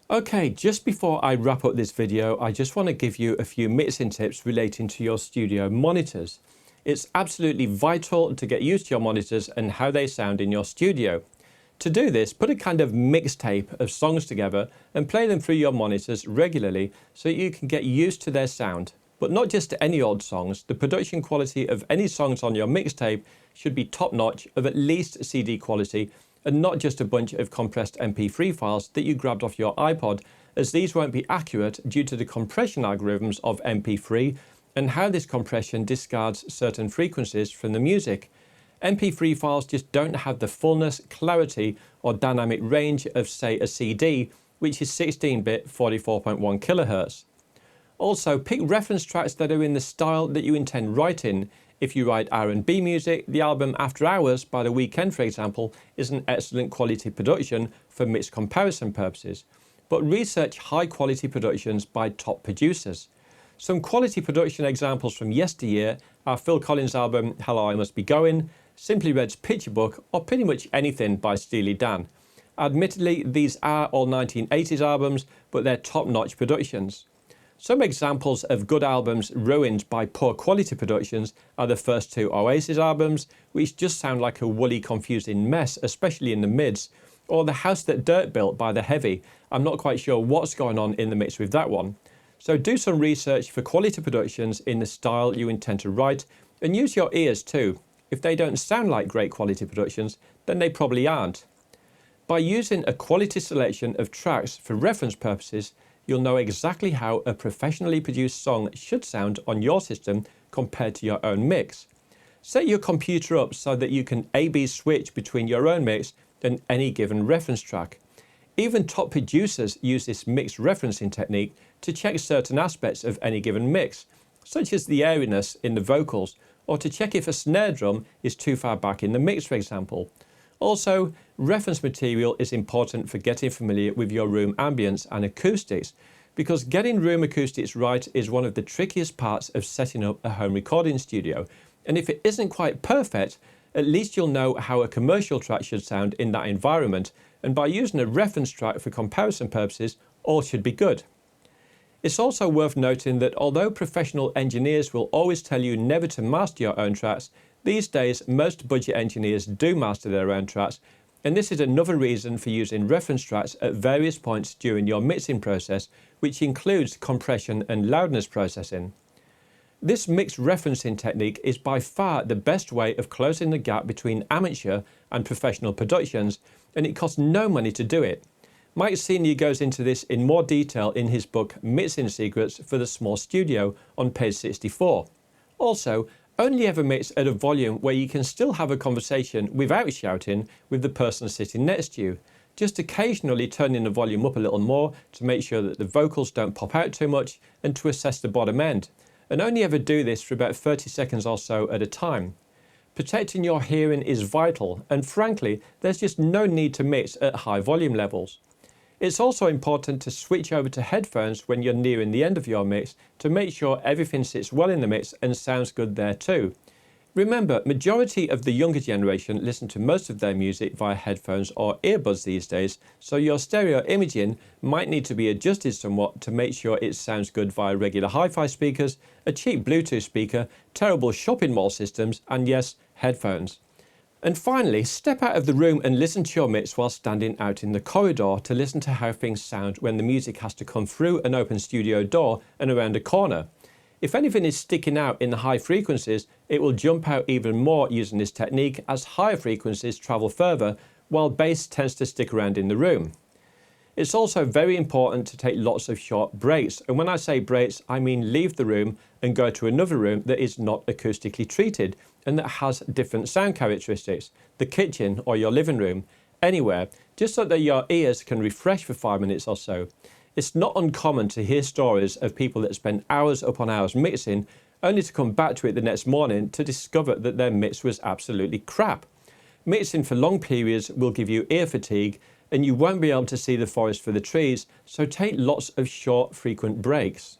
Okay, just before I wrap up this video, I just want to give you a few mixing tips relating to your studio monitors. It's absolutely vital to get used to your monitors and how they sound in your studio. To do this, put a kind of mixtape of songs together and play them through your monitors regularly so you can get used to their sound. But not just any old songs, the production quality of any songs on your mixtape should be top-notch, of at least CD quality, and not just a bunch of compressed MP3 files that you grabbed off your iPod, as these won't be accurate due to the compression algorithms of MP3 and how this compression discards certain frequencies from the music. MP3 files just don't have the fullness, clarity, or dynamic range of, say, a CD, which is 16-bit 44.1 kHz. Also, pick reference tracks that are in the style that you intend writing. If you write R&B music, the album After Hours by The Weeknd, for example, is an excellent quality production for mixed comparison purposes. But research high quality productions by top producers. Some quality production examples from yesteryear are Phil Collins' album Hello I Must Be Going, Simply Red's Picture Book, or pretty much anything by Steely Dan. Admittedly, these are all 1980s albums, but they're top-notch productions. Some examples of good albums ruined by poor quality productions are the first two Oasis albums, which just sound like a woolly, confusing mess, especially in the mids, or The House That Dirt Built by The Heavy. I'm not quite sure what's going on in the mix with that one. So do some research for quality productions in the style you intend to write, and use your ears too. If they don't sound like great quality productions, then they probably aren't. By using a quality selection of tracks for reference purposes, you'll know exactly how a professionally produced song should sound on your system compared to your own mix. Set your computer up so that you can A/B switch between your own mix and any given reference track. Even top producers use this mix referencing technique to check certain aspects of any given mix, such as the airiness in the vocals, or to check if a snare drum is too far back in the mix, for example. Also, reference material is important for getting familiar with your room ambience and acoustics, because getting room acoustics right is one of the trickiest parts of setting up a home recording studio. And if it isn't quite perfect, at least you'll know how a commercial track should sound in that environment, and by using a reference track for comparison purposes, all should be good. It's also worth noting that although professional engineers will always tell you never to master your own tracks, these days most budget engineers do master their own tracks, and this is another reason for using reference tracks at various points during your mixing process, which includes compression and loudness processing. This mix referencing technique is by far the best way of closing the gap between amateur and professional productions, and it costs no money to do it. Mike Senior goes into this in more detail in his book Mixing Secrets for the Small Studio on page 64. Also, only ever mix at a volume where you can still have a conversation without shouting with the person sitting next to you. Just occasionally turning the volume up a little more to make sure that the vocals don't pop out too much and to assess the bottom end. And only ever do this for about 30 seconds or so at a time. Protecting your hearing is vital, and frankly, there's just no need to mix at high volume levels. It's also important to switch over to headphones when you're nearing the end of your mix to make sure everything sits well in the mix and sounds good there too. Remember, majority of the younger generation listen to most of their music via headphones or earbuds these days, so your stereo imaging might need to be adjusted somewhat to make sure it sounds good via regular hi-fi speakers, a cheap Bluetooth speaker, terrible shopping mall systems, and yes, headphones. And finally, step out of the room and listen to your mix while standing out in the corridor to listen to how things sound when the music has to come through an open studio door and around a corner. If anything is sticking out in the high frequencies, it will jump out even more using this technique as higher frequencies travel further, while bass tends to stick around in the room. It's also very important to take lots of short breaks, and when I say breaks, I mean leave the room and go to another room that is not acoustically treated and that has different sound characteristics, the kitchen or your living room, anywhere, just so that your ears can refresh for 5 minutes or so. It's not uncommon to hear stories of people that spend hours upon hours mixing, only to come back to it the next morning to discover that their mix was absolutely crap. Mixing for long periods will give you ear fatigue, and you won't be able to see the forest for the trees, so take lots of short, frequent breaks.